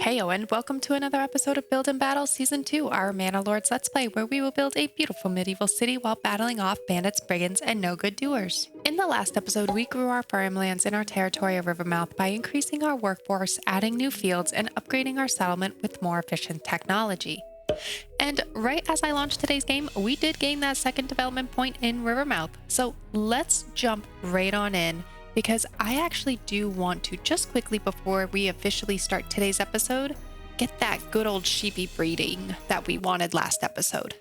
Heyo and welcome to another episode of Build&Battle Season 2, our Manor Lords Let's Play, where we will build a beautiful medieval city while battling off bandits, brigands, and no-good doers. In the last episode, we grew our farmlands in our territory of Rivermouth by increasing our workforce, adding new fields, and upgrading our settlement with more efficient technology. And right as I launched today's game, we did gain that second development point in Rivermouth. So let's jump right on in, because I actually do want to, just quickly before we officially start today's episode, get that good old sheepy breeding that we wanted last episode.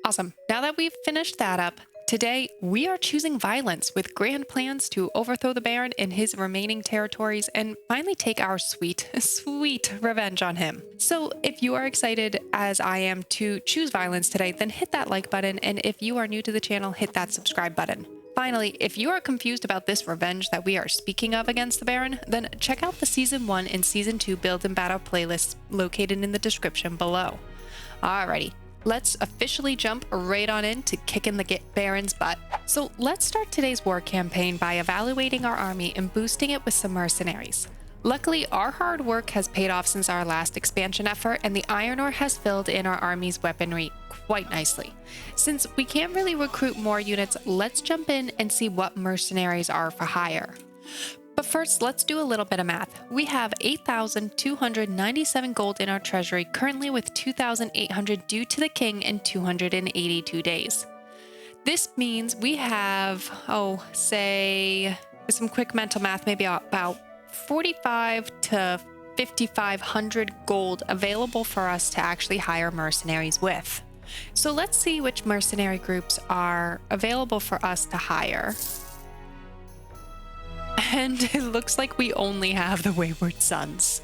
Awesome. Now that we've finished that up, today we are choosing violence with grand plans to overthrow the Baron in his remaining territories and finally take our sweet, sweet revenge on him. So if you are excited as I am to choose violence today, then hit that like button, and if you are new to the channel, hit that subscribe button. Finally, if you are confused about this revenge that we are speaking of against the Baron, then check out the Season 1 and Season 2 Build&Battle playlists located in the description below. Alrighty, let's officially jump right on into kicking the Baron's butt. So let's start today's war campaign by evaluating our army and boosting it with some mercenaries. Luckily, our hard work has paid off since our last expansion effort, and the iron ore has filled in our army's weaponry quite nicely. Since we can't really recruit more units, let's jump in and see what mercenaries are for hire. But first, let's do a little bit of math. We have 8,297 gold in our treasury, currently with 2,800 due to the king in 282 days. This means we have, say, with some quick mental math, maybe about 45 to 5,500 gold available for us to actually hire mercenaries with. So let's see which mercenary groups are available for us to hire. And it looks like we only have the Wayward Sons.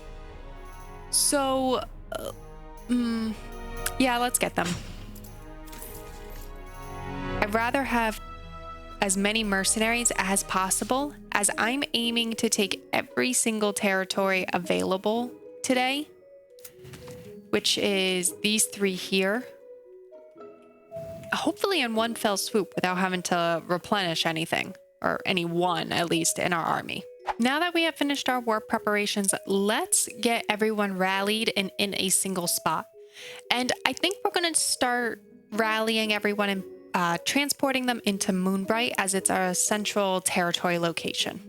So, yeah, let's get them. I'd rather have as many mercenaries as possible, as I'm aiming to take every single territory available today, which is these three here. Hopefully in one fell swoop without having to replenish anything, or any one at least, in our army. Now that we have finished our war preparations, let's get everyone rallied and in a single spot. And I think we're going to start rallying everyone and transporting them into Moonbright, as it's our central territory location.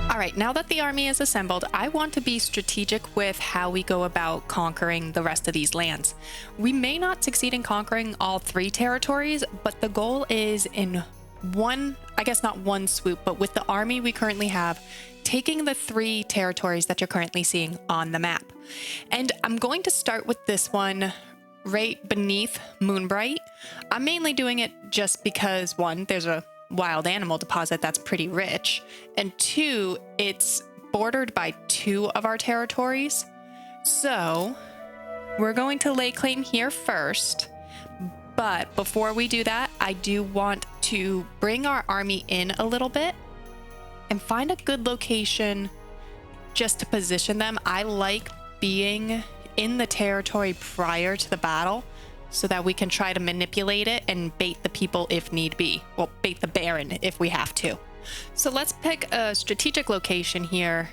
All right, now that the army is assembled, I want to be strategic with how we go about conquering the rest of these lands. We may not succeed in conquering all three territories, but the goal is in one, I guess not one swoop, but with the army we currently have, taking the three territories that you're currently seeing on the map. And I'm going to start with this one right beneath Moonbright. I'm mainly doing it just because, one, there's a wild animal deposit that's pretty rich, and two, it's bordered by two of our territories. So we're going to lay claim here first, but before we do that, I do want to bring our army in a little bit and find a good location just to position them. I like being in the territory prior to the battle, so that we can try to manipulate it and bait the people if need be. Well, bait the Baron if we have to. So let's pick a strategic location here.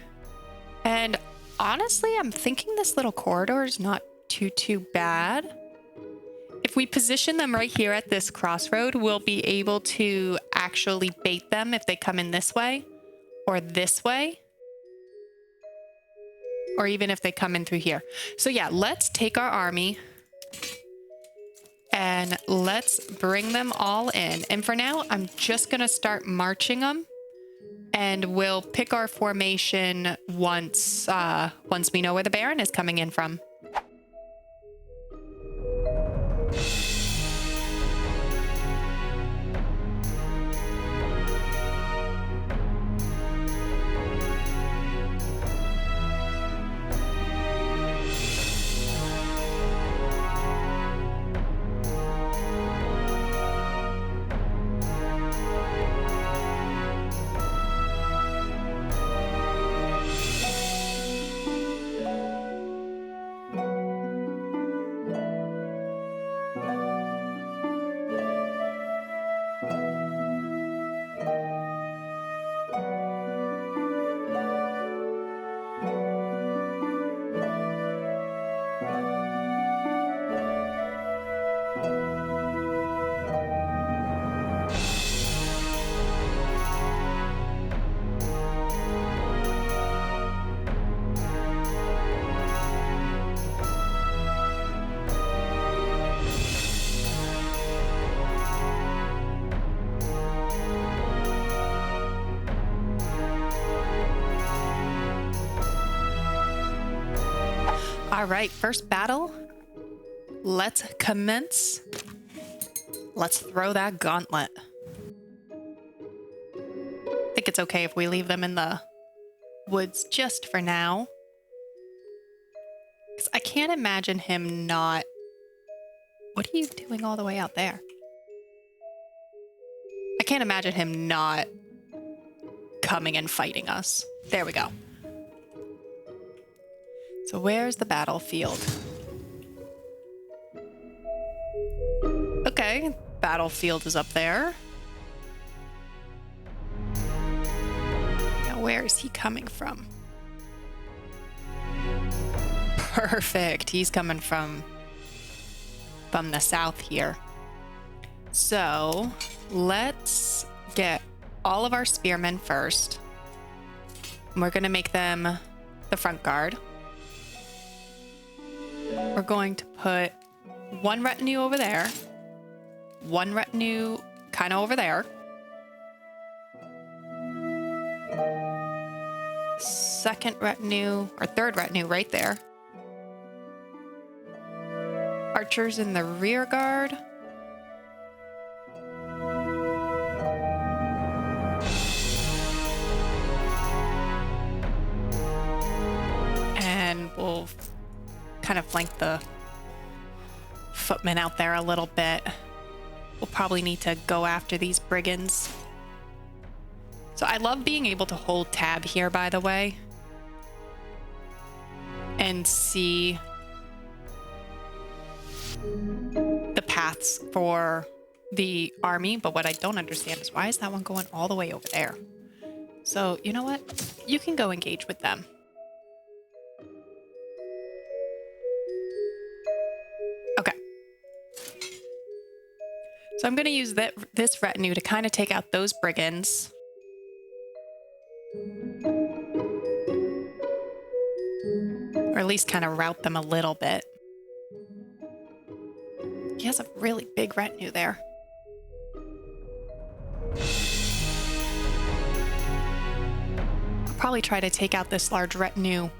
And honestly, I'm thinking this little corridor is not too bad. If we position them right here at this crossroad, we'll be able to actually bait them if they come in this way or this way, or even if they come in through here. So yeah, let's take our army and let's bring them all in. And for now, I'm just going to start marching them, and we'll pick our formation once we know where the Baron is coming in from. All right, first battle. Let's commence. Let's throw that gauntlet. I think it's okay if we leave them in the woods just for now. Because I can't imagine him not... What are you doing all the way out there? I can't imagine him not coming and fighting us. There we go. So where's the battlefield? Okay, battlefield is up there. Now where is he coming from? Perfect, he's coming from the south here. So let's get all of our spearmen first. We're gonna make them the front guard. We're going to put one retinue over there, one retinue kind of over there, second retinue or third retinue right there, archers in the rear guard, and we'll kind of flank the footmen out there a little bit. We'll probably need to go after these brigands. So I love being able to hold tab here, by the way, and see the paths for the army. But what I don't understand is why is that one going all the way over there? So you know what? You can go engage with them. Okay. So I'm going to use this retinue to kind of take out those brigands. Or at least kind of rout them a little bit. He has a really big retinue there. I'll probably try to take out this large retinue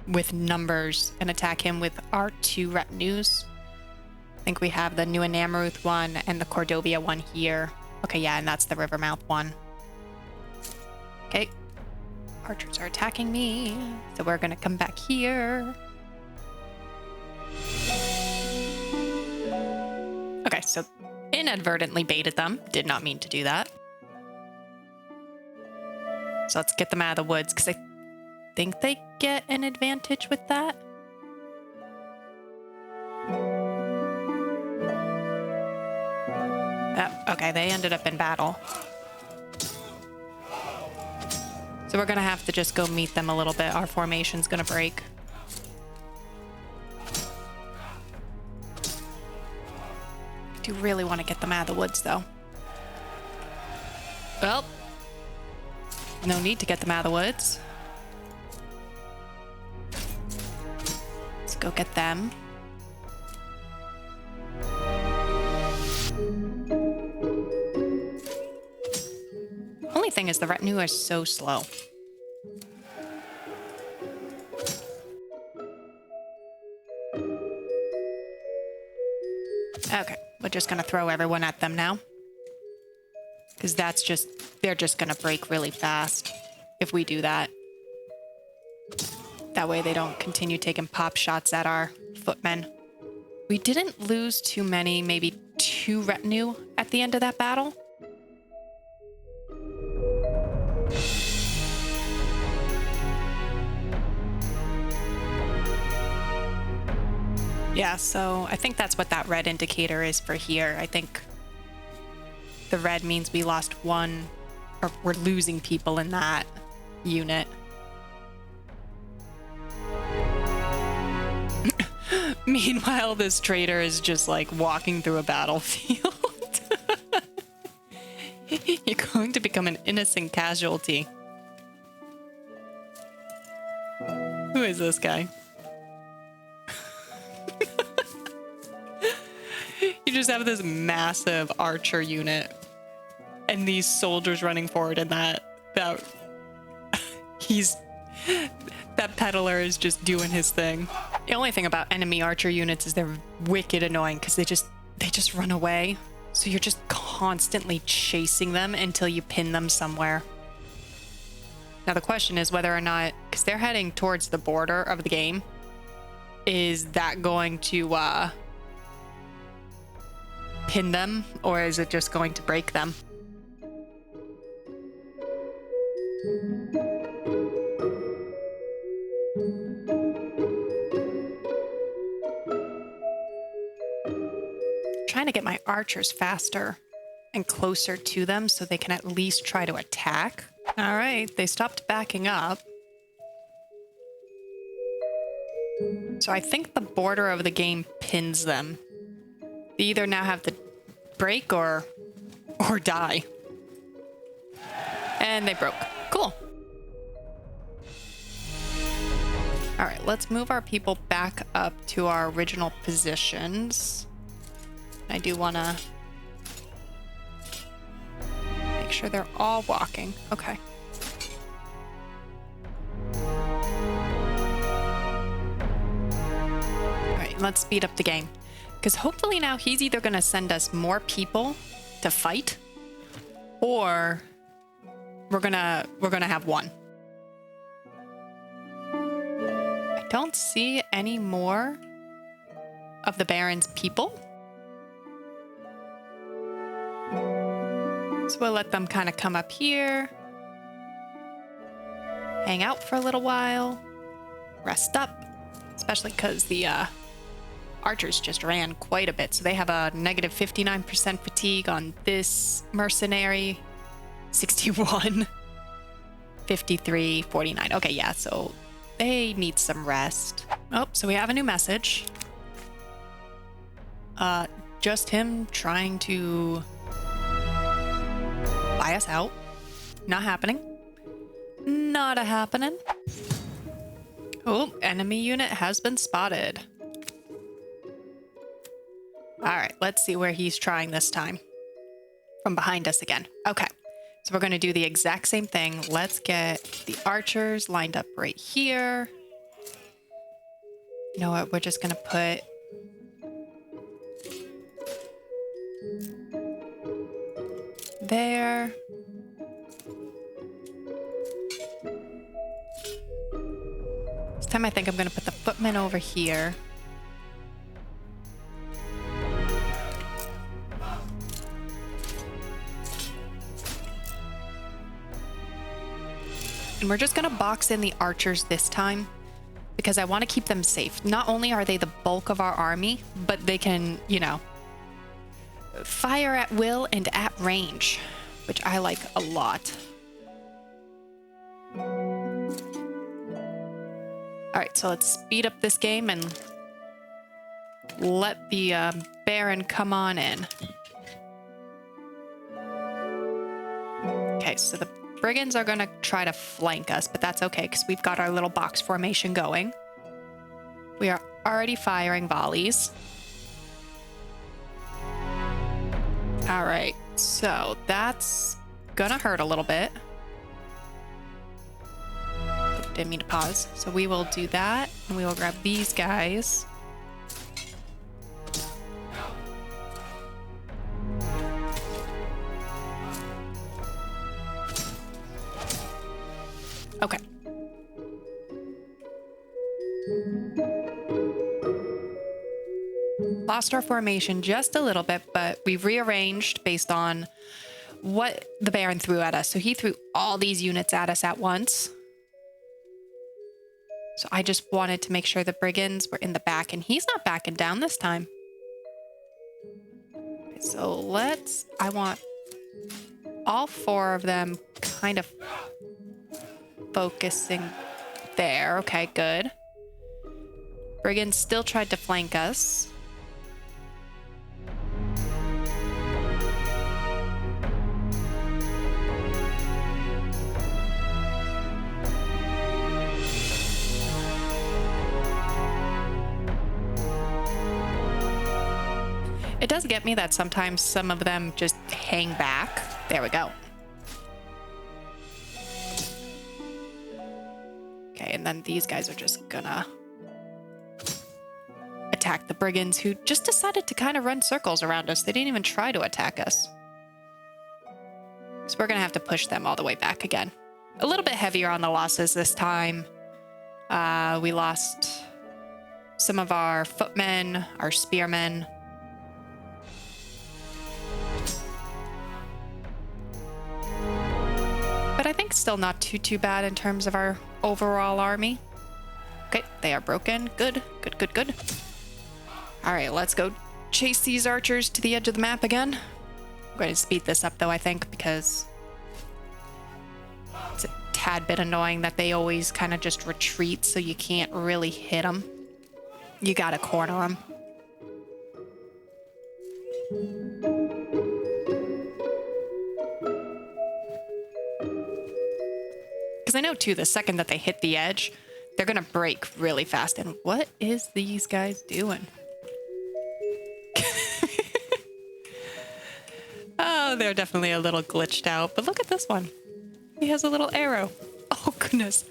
with numbers and attack him with our 2 retinues. I think we have the New Anamuruth one and the Cordovia one here. Okay, yeah, and that's the Rivermouth one. Okay. Archers are attacking me, so we're gonna come back here. Okay, so inadvertently baited them. Did not mean to do that. So let's get them out of the woods, because I think they get an advantage with that. Oh, okay, they ended up in battle. So we're gonna have to just go meet them a little bit. Our formation's gonna break. I do really want to get them out of the woods, though. Well, no need to get them out of the woods. Let's go get them. Only thing is the retinue is so slow. Okay, we're just gonna throw everyone at them now. Because they're just gonna break really fast if we do that. That way they don't continue taking pop shots at our footmen. We didn't lose too many, maybe 2 retinue at the end of that battle. Yeah, so I think that's what that red indicator is for here. I think the red means we lost 1, or we're losing people in that unit. Meanwhile, this traitor is just like walking through a battlefield. You're going to become an innocent casualty. Who is this guy? You just have this massive archer unit and these soldiers running forward, and that peddler is just doing his thing. The only thing about enemy archer units is they're wicked annoying because they just run away. So you're just constantly chasing them until you pin them somewhere. Now the question is whether or not, because they're heading towards the border of the game, is that going to pin them, or is it just going to break them? Trying to get my archers faster and closer to them so they can at least try to attack. All right, they stopped backing up. So I think the border of the game pins them. They either now have to break or die. And they broke. Cool. All right, let's move our people back up to our original positions. I do want to make sure they're all walking. Okay. All right, let's speed up the game. Because hopefully now he's either going to send us more people to fight, or we're gonna have one. I don't see any more of the Baron's people. So we'll let them kind of come up here, hang out for a little while, rest up, especially because the archers just ran quite a bit. So they have a negative 59% fatigue on this mercenary, 61, 53, 49. Okay, yeah, so they need some rest. Oh, so we have a new message. Just him trying to buy us out. Not happening. Not a happening. Oh, enemy unit has been spotted. All right, let's see where he's trying this time. From behind us again. Okay, so we're going to do the exact same thing. Let's get the archers lined up right here. You know what? We're just going to put there. This time I think I'm going to put the footmen over here. And we're just going to box in the archers this time because I want to keep them safe. Not only are they the bulk of our army, but they can, you know, fire at will and at range, which I like a lot. All right, so let's speed up this game and let the Baron come on in. Okay, so the Brigands are going to try to flank us, but that's okay because we've got our little box formation going. We are already firing volleys. All right, so that's gonna hurt a little bit. Didn't mean to pause. So we will do that, and we will grab these guys. Okay. Lost our formation just a little bit, but we've rearranged based on what the Baron threw at us. So he threw all these units at us at once. So I just wanted to make sure the Brigands were in the back, and he's not backing down this time. Okay, so I want all four of them kind of focusing there. Okay, good. Brigands still tried to flank us. It does get me that sometimes some of them just hang back. There we go. Okay, and then these guys are just gonna attack the brigands who just decided to kind of run circles around us. They didn't even try to attack us. So we're going to have to push them all the way back again. A little bit heavier on the losses this time. We lost some of our footmen, our spearmen. But I think still not too bad in terms of our overall army. Okay, they are broken. Good, good, good, good. All right, let's go chase these archers to the edge of the map again. I'm going to speed this up though, I think, because it's a tad bit annoying that they always kind of just retreat, so you can't really hit them. You gotta corner them. Because I know too, the second that they hit the edge, they're gonna break really fast. And what is these guys doing? Oh, they're definitely a little glitched out. But look at this one. He has a little arrow. Oh, goodness.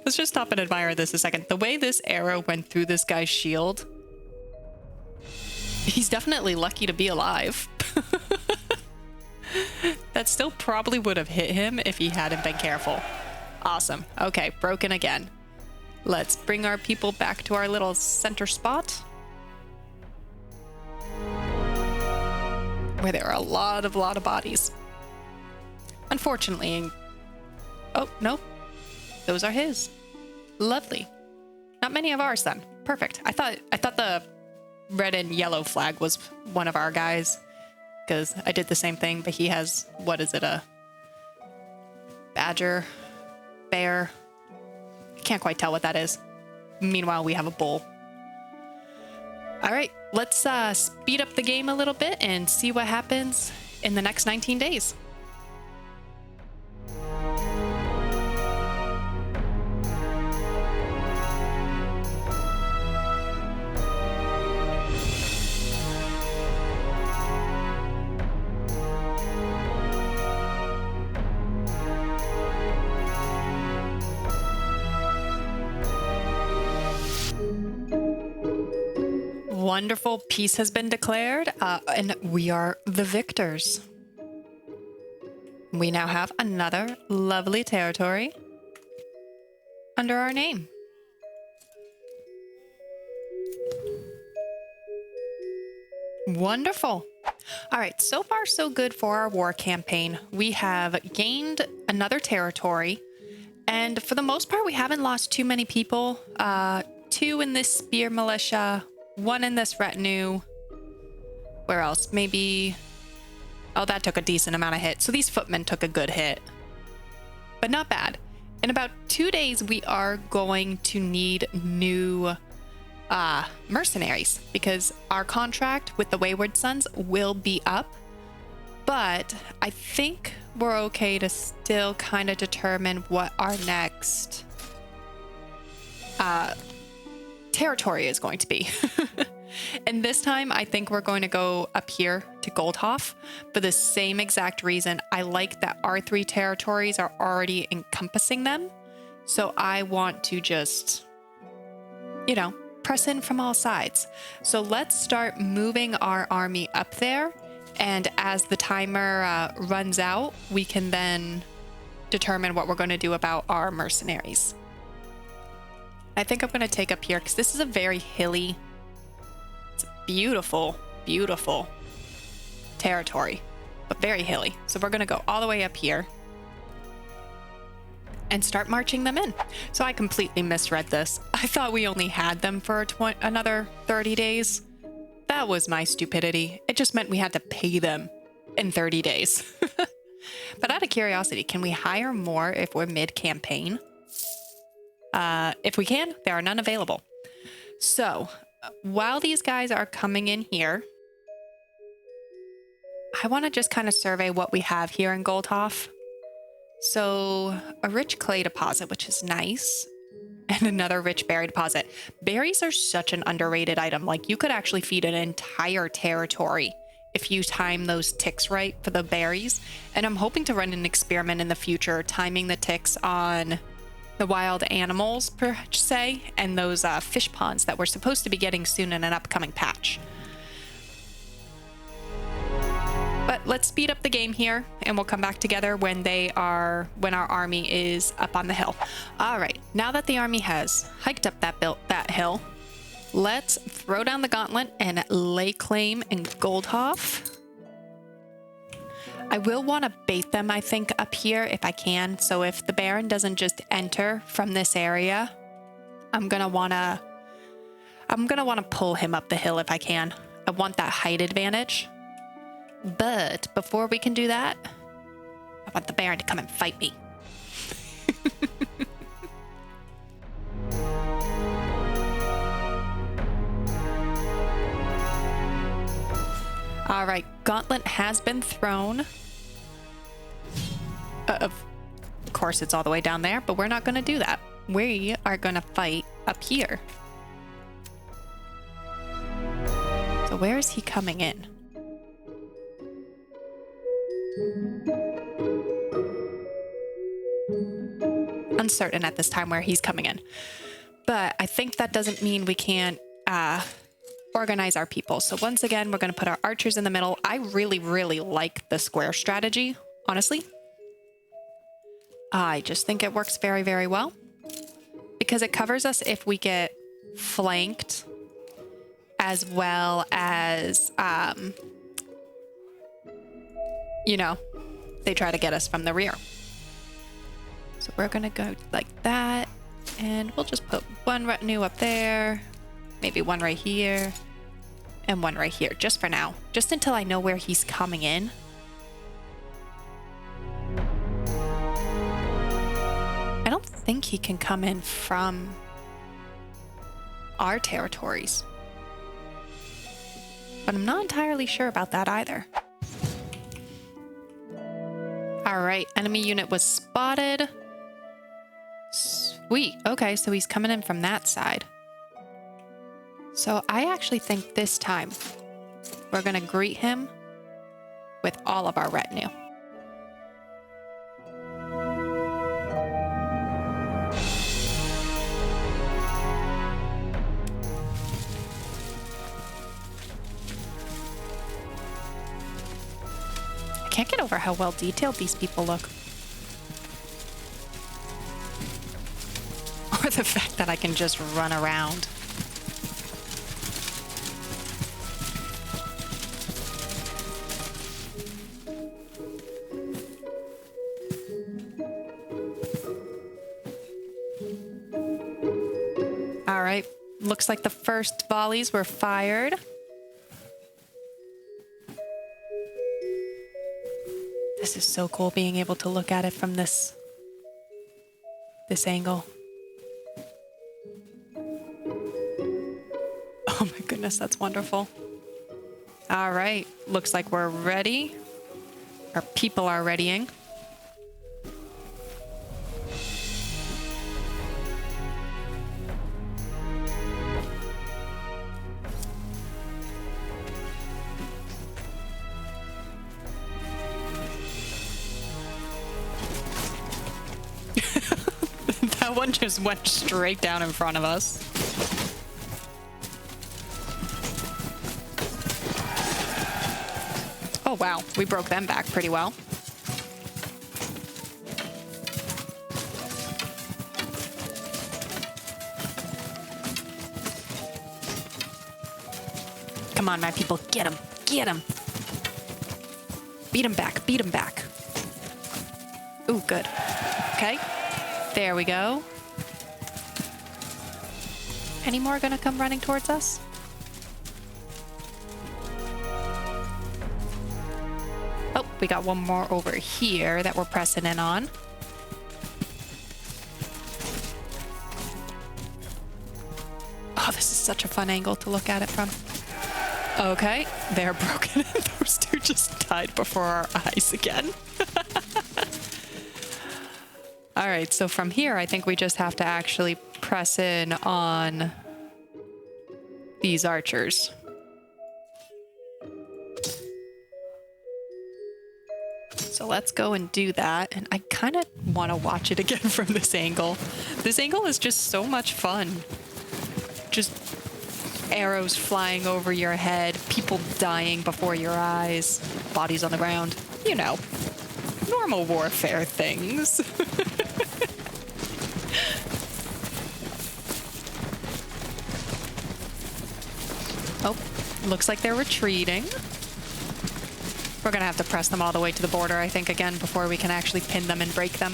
Let's just stop and admire this a second. The way this arrow went through this guy's shield, he's definitely lucky to be alive. That still probably would have hit him if he hadn't been careful. Awesome. Okay, broken again. Let's bring our people back to our little center spot, where there are a lot of bodies. Unfortunately, oh, no, those are his. Lovely. Not many of ours then. Perfect. I thought the red and yellow flag was one of our guys, because I did the same thing, but he has, what is it, a badger, bear? I can't quite tell what that is. Meanwhile, we have a bull. All right, let's speed up the game a little bit and see what happens in the next 19 days. Wonderful peace has been declared, and we are the victors. We now have another lovely territory under our name. Wonderful. All right, so far so good for our war campaign. We have gained another territory, and for the most part, we haven't lost too many people. 2 in this spear militia, 1 in this retinue. Where else? Maybe... oh, that took a decent amount of hit. So these footmen took a good hit. But not bad. In about 2 days, we are going to need new mercenaries, because our contract with the Wayward Sons will be up. But I think we're okay to still kind of determine what our next territory is going to be. And this time I think we're going to go up here to Goldhof for the same exact reason. I like that our 3 territories are already encompassing them, so I want to just, you know, press in from all sides. So let's start moving our army up there, and as the timer runs out, we can then determine what we're going to do about our mercenaries. I think I'm going to take up here because this is a very hilly, it's a beautiful, beautiful territory, but very hilly. So we're going to go all the way up here and start marching them in. So I completely misread this. I thought we only had them for another 30 days. That was my stupidity. It just meant we had to pay them in 30 days. But out of curiosity, can we hire more if we're mid-campaign? If we can, there are none available. So while these guys are coming in here, I want to just kind of survey what we have here in Goldhof. So a rich clay deposit, which is nice, and another rich berry deposit. Berries are such an underrated item. Like, you could actually feed an entire territory if you time those ticks right for the berries. And I'm hoping to run an experiment in the future, timing the ticks on the wild animals per se, and those fish ponds that we're supposed to be getting soon in an upcoming patch. But let's speed up the game here, and we'll come back together when our army is up on the hill. All right, now that the army has hiked up that hill, let's throw down the gauntlet and lay claim in Goldhof. I will want to bait them, I think, up here if I can. So if the Baron doesn't just enter from this area, I'm gonna wanna pull him up the hill if I can. I want that height advantage. But before we can do that, I want the Baron to come and fight me. All right, gauntlet has been thrown. Of course, it's all the way down there, but we're not going to do that. We are going to fight up here. So where is he coming in? Uncertain at this time where he's coming in. But I think that doesn't mean we can't organize our people. So once again, we're going to put our archers in the middle. I really, really like the square strategy, honestly. I just think it works very, very well because it covers us if we get flanked, as well as, you know, they try to get us from the rear. So we're going to go like that, and we'll just put one retinue up there, maybe one right here, and one right here, just for now. Just until I know where he's coming in. I don't think he can come in from our territories. But I'm not entirely sure about that either. All right, enemy unit was spotted. Sweet. Okay, so he's coming in from that side. So I actually think this time we're going to greet him with all of our retinue. I can't get over how well detailed these people look. Or the fact that I can just run around. All right, looks like the first volleys were fired. This is so cool being able to look at it from this angle. Oh my goodness, that's wonderful. All right, looks like we're ready. Our people are readying. That one just went straight down in front of us. Oh wow, we broke them back pretty well. Come on, my people, get him, get him. Beat him back, beat him back. Ooh, good. Okay, there we go. Any more gonna come running towards us? Oh, we got one more over here that we're pressing in on. Oh, this is such a fun angle to look at it from. Okay, they're broken. Those two just died before our eyes again. All right, so from here, I think we just have to actually press in on these archers. So So let's go and do that. And I kind of want to watch it again from this angle. This angle is just so much fun. Just arrows flying over your head, people dying before your eyes, bodies on the ground. You know, normal warfare things. Oh, looks like they're retreating. We're gonna have to press them all the way to the border, I think, again, before we can actually pin them and break them.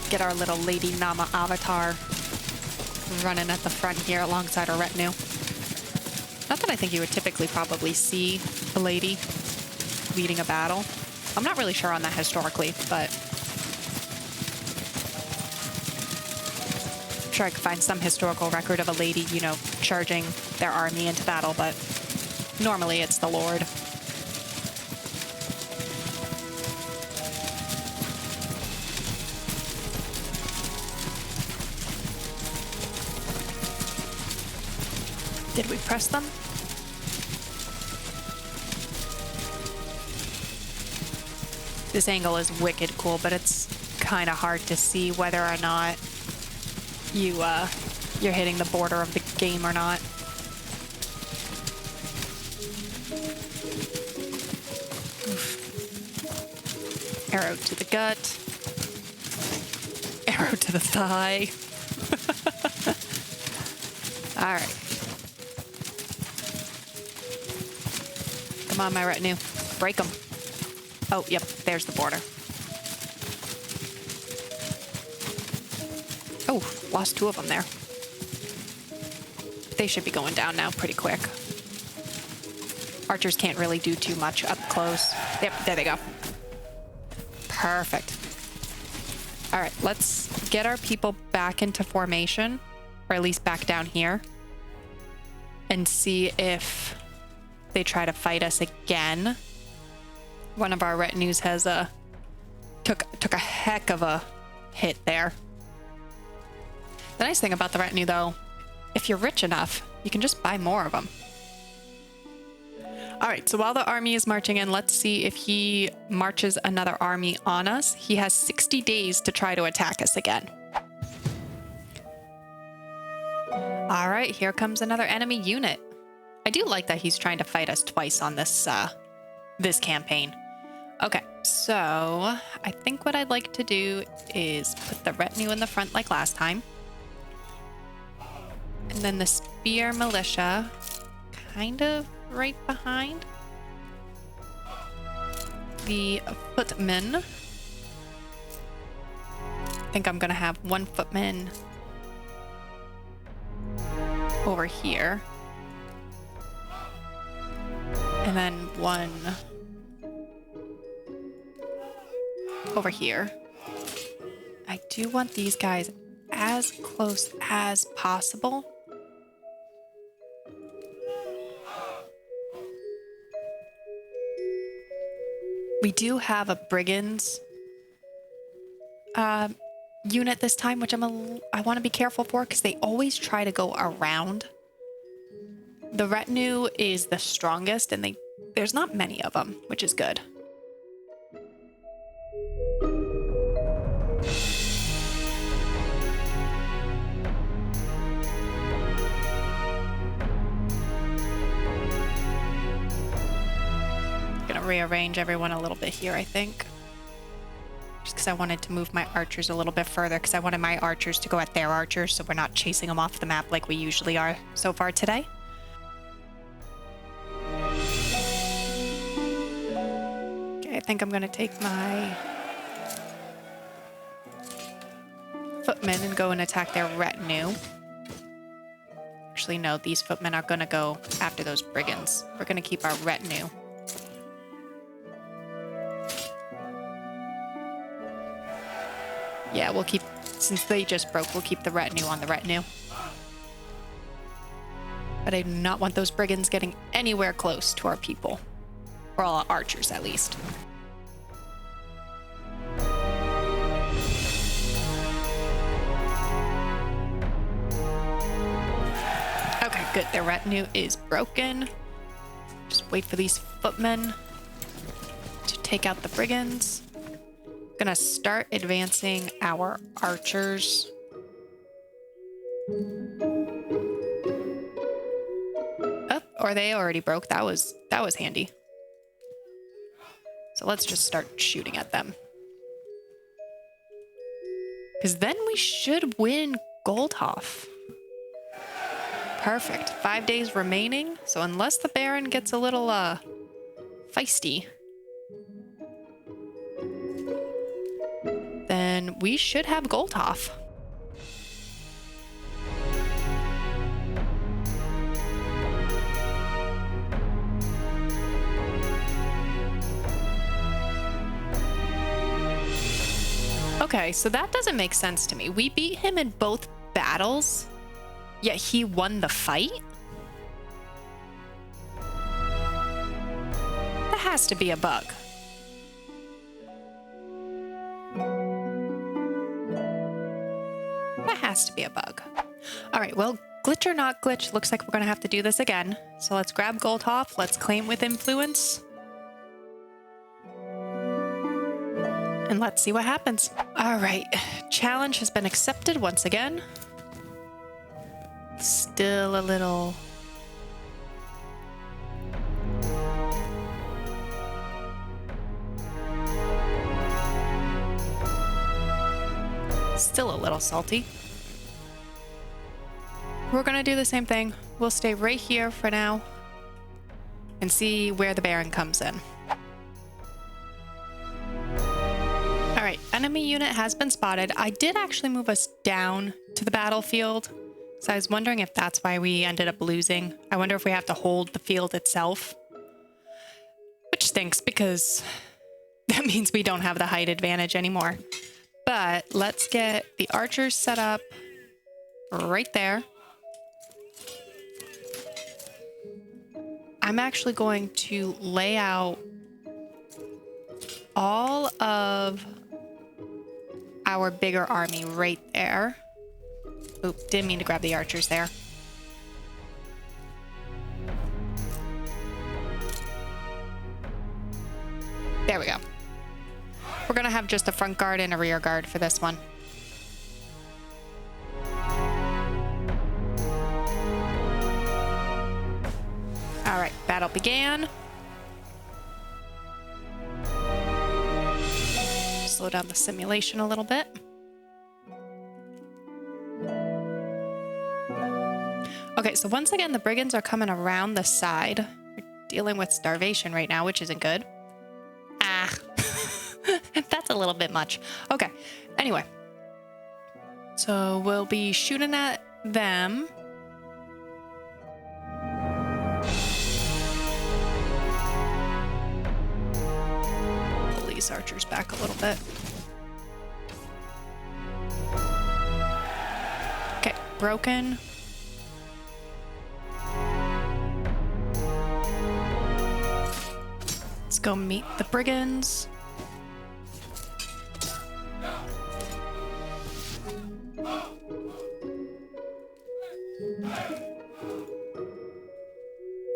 Get our little Lady Nama avatar running at the front here alongside our retinue. Not that I think you would typically probably see a lady leading a battle. I'm not really sure on that historically, but I'm sure I could find some historical record of a lady, you know, charging their army into battle, but normally it's the Lord. Did we press them? This angle is wicked cool, but it's kind of hard to see whether or not you're hitting the border of the game or not. Oof. Arrow to the gut. Arrow to the thigh. All right. Come on, my retinue. Break them. Oh, yep, there's the border. Oh, lost 2 of them there. They should be going down now pretty quick. Archers can't really do too much up close. Yep, there they go. Perfect. All right, let's get our people back into formation, or at least back down here, and see if they try to fight us again. One of our retinues has took a heck of a hit there. The nice thing about the retinue, though, if you're rich enough, you can just buy more of them. All right, so while the army is marching in, let's see if he marches another army on us. He has 60 days to try to attack us again. All right, here comes another enemy unit. I do like that he's trying to fight us twice on this this campaign. Okay, so I think what I'd like to do is put the retinue in the front like last time. And then the spear militia kind of right behind. The footmen. I think I'm gonna have 1 footman over here. And then 1 over here. I do want these guys as close as possible. We do have a brigands unit this time, which I want to be careful for because they always try to go around. The retinue is the strongest, and there's not many of them, which is good. Gonna rearrange everyone a little bit here, I think. Just because I wanted to move my archers a little bit further, because I wanted my archers to go at their archers, so we're not chasing them off the map like we usually are so far today. Okay, I think I'm gonna take my footmen and go and attack their retinue. Actually, no, these footmen are gonna go after those brigands. We're gonna keep our retinue. Yeah, we'll keep, since they just broke, we'll keep the retinue on the retinue. But I do not want those brigands getting anywhere close to our people. Or all our archers, at least. Okay, Good, their retinue is broken. Just wait for these footmen to take out the brigands. Gonna start advancing our archers. Oh, or they already broke. That was handy. So let's just start shooting at them. Because then we should win Goldhoff. Perfect. 5 days remaining. So unless the Baron gets a little feisty, then we should have Goldhoff. Okay, so that doesn't make sense to me. We beat him in both battles, yet he won the fight? That has to be a bug. That has to be a bug. All right, well, glitch or not glitch, looks like we're gonna have to do this again. So let's grab Goldhoff, let's claim with influence. And let's see what happens. All right, challenge has been accepted once again. Still a little... Still a little salty. We're gonna do the same thing. We'll stay right here for now and see where the Baron comes in. All right, enemy unit has been spotted. I did actually move us down to the battlefield, so I was wondering if that's why we ended up losing. I wonder if we have to hold the field itself, which stinks because that means we don't have the height advantage anymore. But let's get the archers set up right there. I'm actually going to lay out all of our bigger army right there. Oop, didn't mean to grab the archers there. There we go. We're gonna have just a front guard and a rear guard for this one. All right, battle began. Slow down the simulation a little bit. Okay, so once again, the brigands are coming around the side. We're dealing with starvation right now, which isn't good. Ah, that's a little bit much. Okay, anyway. So we'll be shooting at them. Pull these archers back a little bit. Okay, broken. Let's go meet the brigands.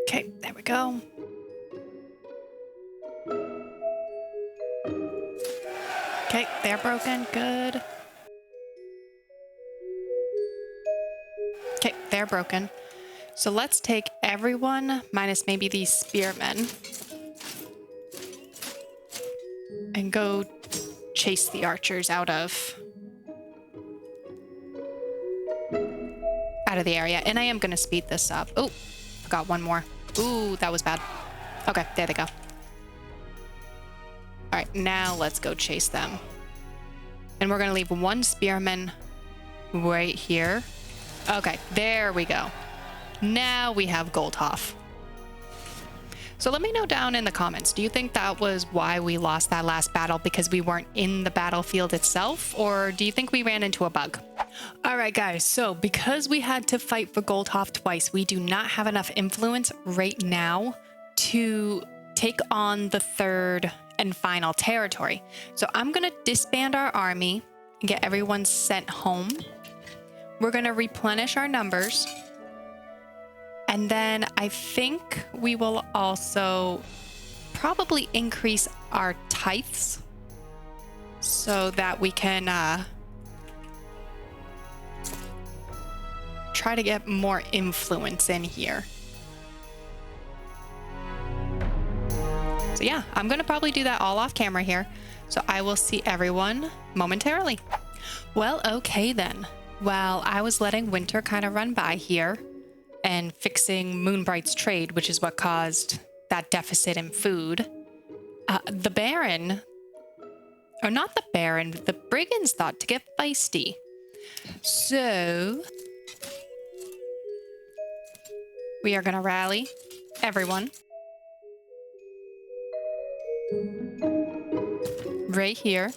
Okay, there we go. Okay, they're broken. Good. Okay, they're broken. So let's take everyone minus maybe these spearmen and go chase the archers out of the area. And I am going to speed this up. Oh, forgot one more. Ooh, that was bad. Okay, there they go. All right, now let's go chase them. And we're going to leave one spearman right here. Okay, there we go. Now we have Goldhoff. So let me know down in the comments, do you think that was why we lost that last battle, because we weren't in the battlefield itself? Or do you think we ran into a bug? All right, guys, so because we had to fight for Goldhoff twice, we do not have enough influence right now to take on the third and final territory. So I'm going to disband our army and get everyone sent home. We're going to replenish our numbers. And then I think we will also probably increase our tithes so that we can try to get more influence in here. So yeah, I'm gonna probably do that all off camera here. So I will see everyone momentarily. Well, okay then. While I was letting winter kind of run by here and fixing Moonbright's trade, which is what caused that deficit in food, the Baron, or not the Baron, the Brigands thought to get feisty. So we are gonna rally everyone right here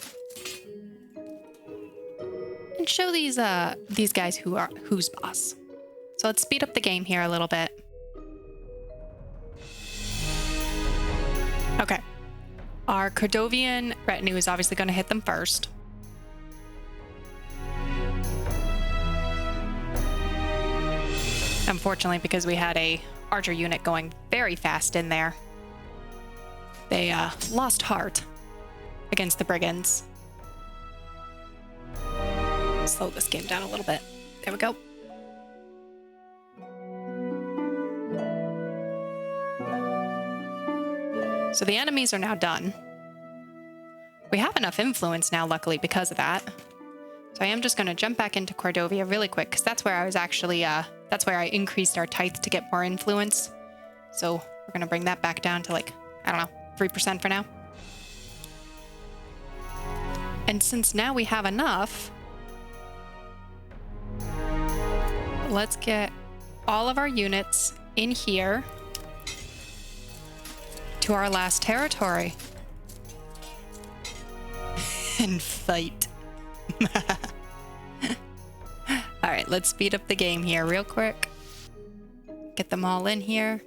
and show these guys who's boss. So let's speed up the game here a little bit. Okay. Our Cordovian retinue is obviously going to hit them first. Unfortunately, because we had a archer unit going very fast in there, they lost heart against the brigands. Slow this game down a little bit. There we go. So the enemies are now done. We have enough influence now, luckily, because of that. So I am just going to jump back into Cordovia really quick, because that's where I was actually, that's where I increased our tithes to get more influence. So we're going to bring that back down to like, I don't know, 3% for now. And since now we have enough, let's get all of our units in here to our last territory and fight. All right, let's speed up the game here real quick. Get them all in here.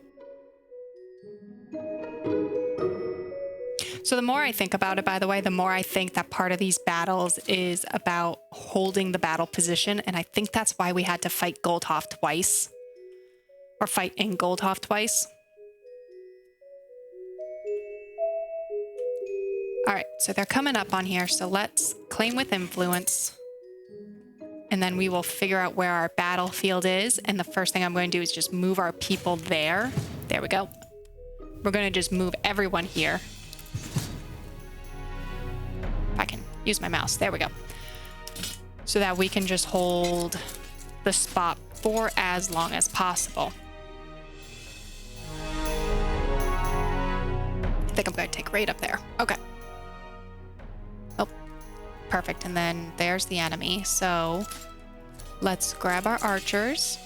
So the more I think about it, by the way, the more I think that part of these battles is about holding the battle position. And I think that's why we had to fight Goldhoff twice. Or fight in Goldhoff twice. All right, so they're coming up on here. So let's claim with influence. And then we will figure out where our battlefield is. And the first thing I'm going to do is just move our people there. There we go. We're going to just move everyone here. I can use my mouse. There we go. So that we can just hold the spot for as long as possible. I think I'm going to take raid up there. Okay. Oh, perfect. And then there's the enemy. So let's grab our archers.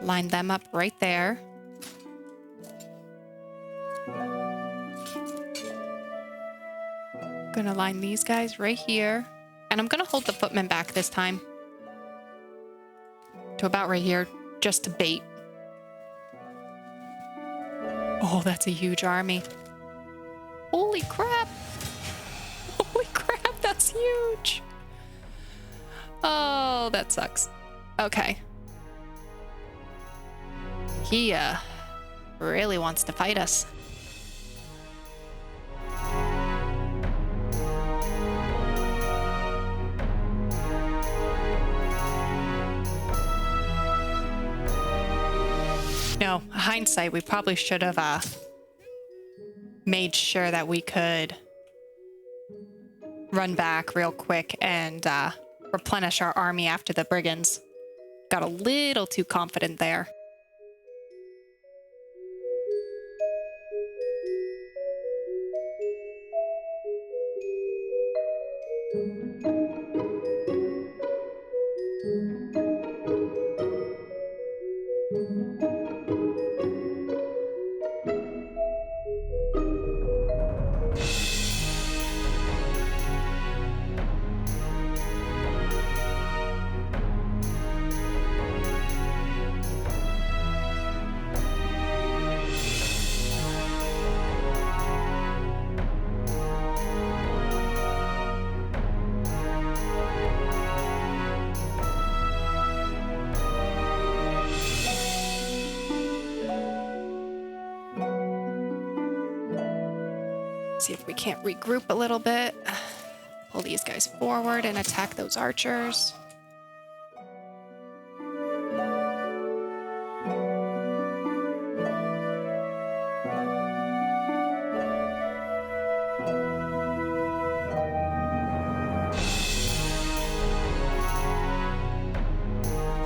Line them up right there. Gonna line these guys right here. And I'm gonna hold the footmen back this time. To about right here, just to bait. Oh, that's a huge army. Holy crap. Holy crap, that's huge. Oh, that sucks. Okay. He really wants to fight us. No, hindsight, we probably should have made sure that we could run back real quick and replenish our army after the brigands. Got a little too confident there. See if we can't regroup a little bit. Pull these guys forward and attack those archers.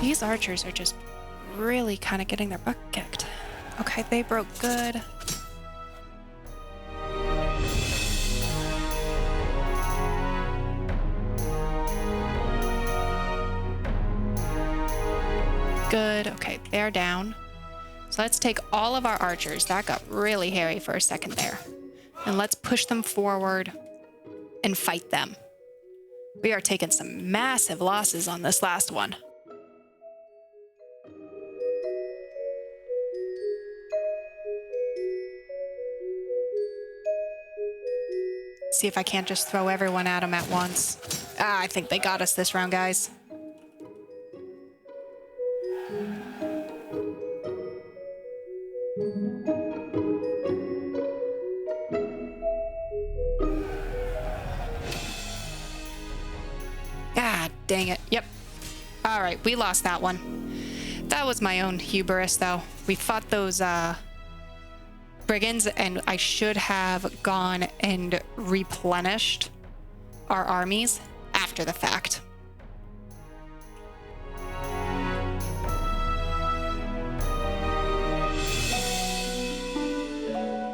These archers are just really kind of getting their butt kicked. Okay, they broke good. Good. Okay, they're down. So let's take all of our archers. That got really hairy for a second there. And let's push them forward and fight them. We are taking some massive losses on this last one. See if I can't just throw everyone at them at once. Ah, I think they got us this round, guys. God dang it. Yep. All right, we lost that one. That was my own hubris, though. We fought those brigands, and I should have gone and replenished our armies after the fact.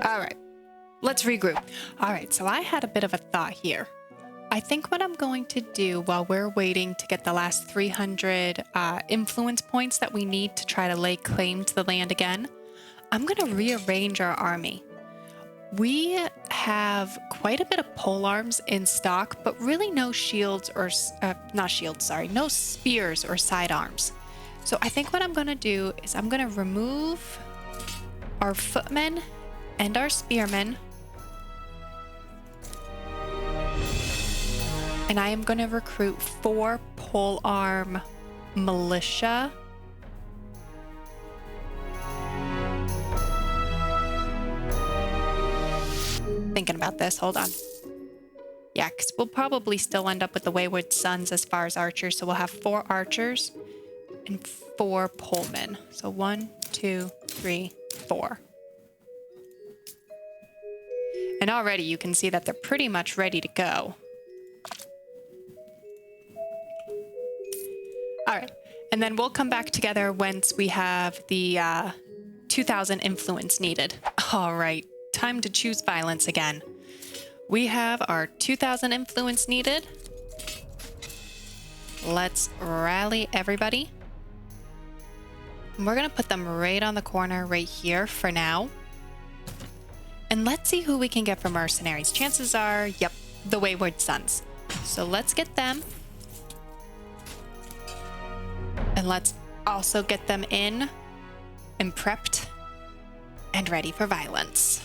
All right, let's regroup. All right, so I had a bit of a thought here. I think what I'm going to do while we're waiting to get the last 300 influence points that we need to try to lay claim to the land again, I'm going to rearrange our army. We have quite a bit of pole arms in stock, but really no shields or, no spears or sidearms. So I think what I'm going to do is I'm going to remove our footmen and our spearmen. And I am going to recruit 4 pole arm militia. Thinking about this, hold on. Yeah, because we'll probably still end up with the Wayward Sons as far as archers. So we'll have 4 archers and 4 polemen. So 1, 2, 3, 4. And already you can see that they're pretty much ready to go. All right, and then we'll come back together once we have the 2,000 influence needed. All right, time to choose violence again. We have our 2,000 influence needed. Let's rally everybody. And we're gonna put them right on the corner right here for now. And let's see who we can get for mercenaries. Chances are, yep, the Wayward Sons. So let's get them. And let's also get them in and prepped and ready for violence.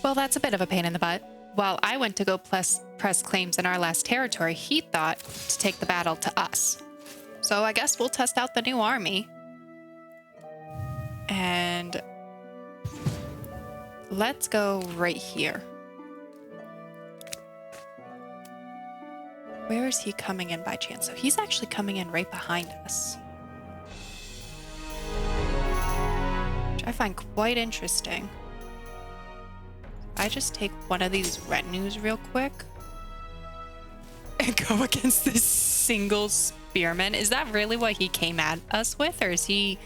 Well, that's a bit of a pain in the butt. While I went to go press claims in our last territory, he thought to take the battle to us. So I guess we'll test out the new army. And let's go right here. Where is he coming in by chance? So he's actually coming in right behind us. Which I find quite interesting. I just take one of these retinues real quick and go against this single spearman. Is that really what he came at us with? Or is he...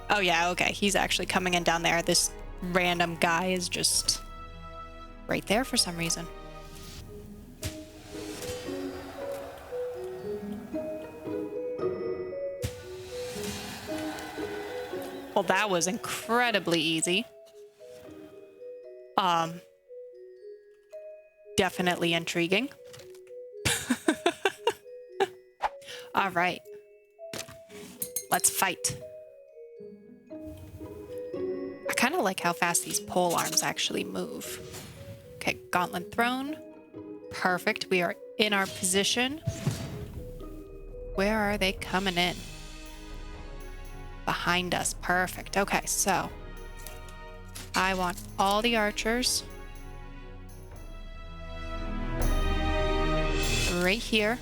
Oh yeah, okay. He's actually coming in down there. This random guy is just right there for some reason. Well, that was incredibly easy. Definitely intriguing. All right. Let's fight. I kind of like how fast these pole arms actually move. Okay, gauntlet thrown. Perfect. We are in our position. Where are they coming in? Behind us. Perfect. Okay, so I want all the archers right here.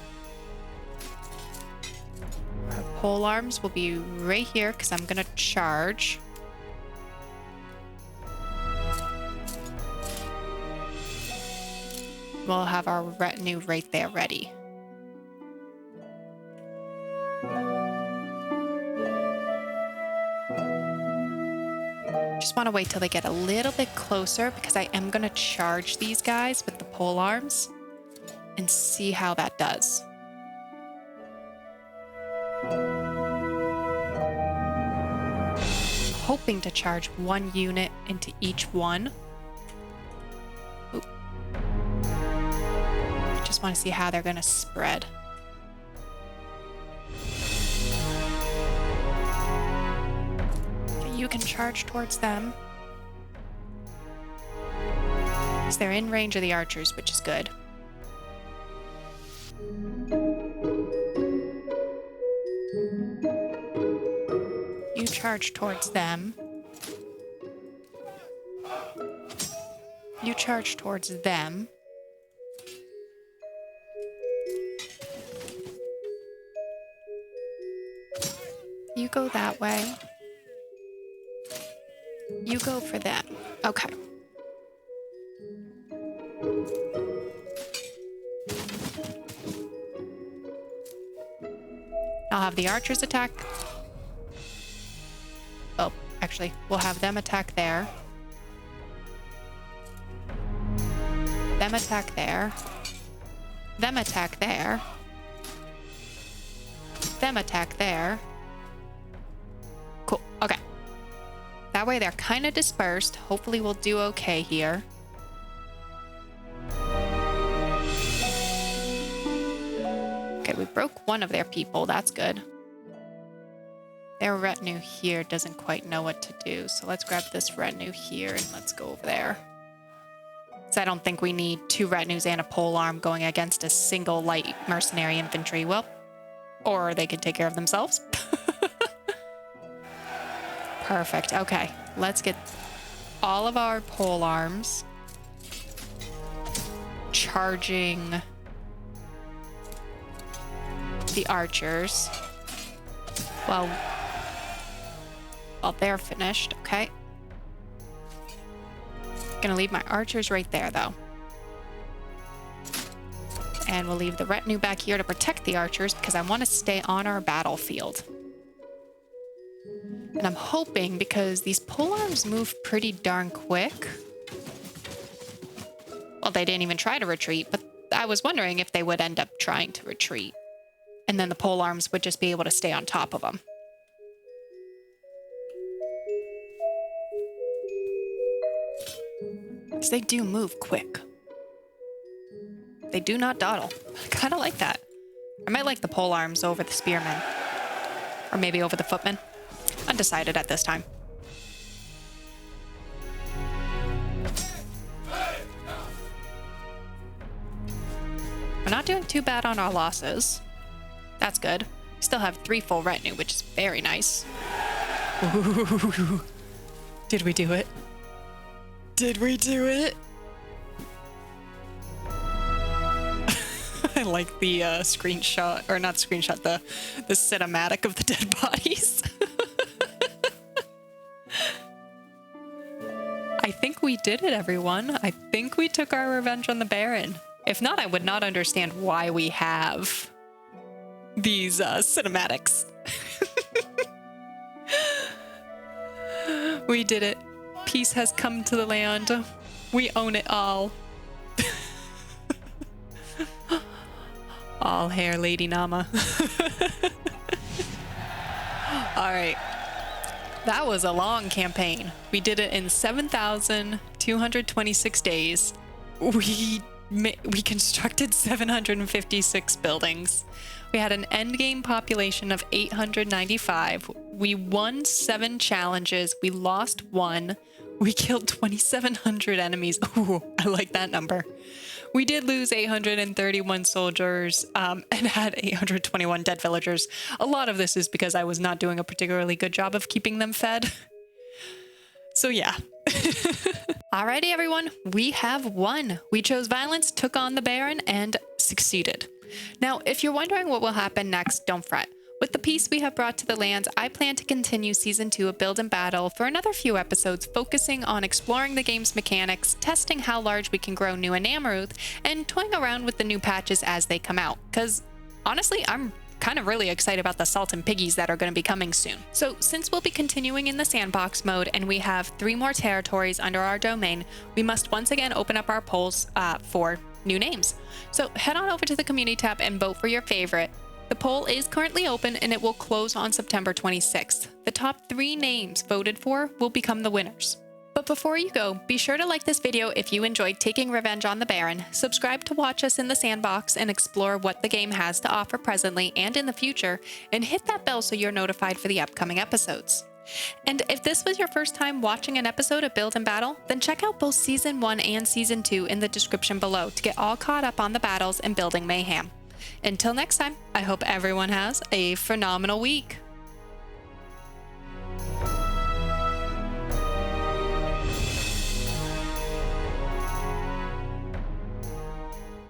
Our pole arms will be right here because I'm gonna charge. We'll have our retinue right there ready. Just want to wait till they get a little bit closer because I am going to charge these guys with the pole arms and see how that does. Hoping to charge one unit into each one. Oop. Just want to see how they're going to spread. Okay, you can charge towards them. Because they're in range of the archers, which is good. You charge towards them. You charge towards them. You go that way. You go for them. Okay. I'll have the archers attack. Oh, actually, we'll have them attack there. Them attack there. Them attack there. Them attack there. Cool. Okay. That way they're kind of dispersed. Hopefully we'll do okay here. Okay, we broke one of their people. That's good. Their retinue here doesn't quite know what to do. So let's grab this retinue here and let's go over there. So I don't think we need two retinues and a pole arm going against a single light mercenary infantry. Well, or they could take care of themselves. Perfect. Okay, let's get all of our pole arms charging the archers while they're finished. Okay. Gonna leave my archers right there though. And we'll leave the retinue back here to protect the archers because I want to stay on our battlefield. And I'm hoping, because these pole arms move pretty darn quick. Well, they didn't even try to retreat, but I was wondering if they would end up trying to retreat. And then the pole arms would just be able to stay on top of them. Because they do move quick. They do not dawdle. I kind of like that. I might like the pole arms over the spearmen. Or maybe over the footmen. Undecided at this time. We're not doing too bad on our losses. That's good. We still have 3 full retinue, which is very nice. Ooh. Did we do it? Did we do it? I like the screenshot, or not screenshot, the cinematic of the dead bodies. I think we did it, everyone. I think we took our revenge on the Baron. If not, I would not understand why we have these cinematics. We did it. Peace has come to the land. We own it all. All hair, Lady Nama. All right. That was a long campaign. We did it in 7,226 days. We constructed 756 buildings. We had an endgame population of 895. We won 7 challenges. We lost 1. We killed 2,700 enemies. Ooh, I like that number. We did lose 831 soldiers and had 821 dead villagers. A lot of this is because I was not doing a particularly good job of keeping them fed. So yeah. Alrighty, everyone. We have won. We chose violence, took on the Baron, and succeeded. Now, if you're wondering what will happen next, don't fret. With the peace we have brought to the lands, I plan to continue Season 2 of Build and Battle for another few episodes, focusing on exploring the game's mechanics, testing how large we can grow New and Amaruth, and toying around with the new patches as they come out. Because honestly, I'm kind of really excited about the Salt and Piggies that are going to be coming soon. So since we'll be continuing in the sandbox mode and we have 3 more territories under our domain, we must once again open up our polls for new names. So head on over to the community tab and vote for your favorite. The poll is currently open and it will close on September 26th. The top 3 names voted for will become the winners. But before you go, be sure to like this video if you enjoyed taking revenge on the Baron, subscribe to watch us in the sandbox and explore what the game has to offer presently and in the future, and hit that bell so you're notified for the upcoming episodes. And if this was your first time watching an episode of Build and Battle, then check out both Season 1 and Season 2 in the description below to get all caught up on the battles and building mayhem. Until next time, I hope everyone has a phenomenal week.